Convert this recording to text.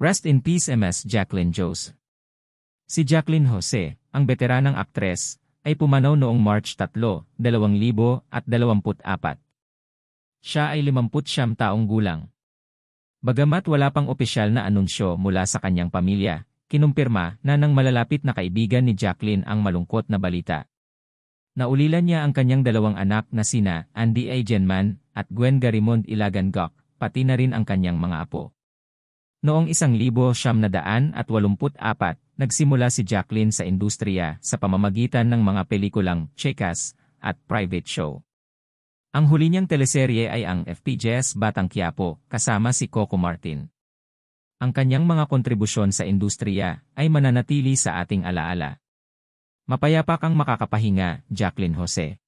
Rest in peace Ms. Jacqueline Jose. Si Jacqueline Jose, ang veteranang aktres, ay pumanaw noong March 3, 2024. Siya ay 59 taong gulang. Bagamat wala pang opisyal na anunsyo mula sa kanyang pamilya, kinumpirma na ng malalapit na kaibigan ni Jacqueline ang malungkot na balita. Naulilan niya ang kanyang dalawang anak na sina Andy Aigenman at Gwen Garimond Ilagan Gok, pati na rin ang kanyang mga apo. Noong 1984, nagsimula si Jacqueline sa industriya sa pamamagitan ng mga pelikulang Chicas at Private Show. Ang huli niyang teleserye ay ang FPJ's Batang Quiapo kasama si Coco Martin. Ang kanyang mga kontribusyon sa industriya ay mananatili sa ating alaala. Mapayapa kang makakapahinga, Jacqueline Jose.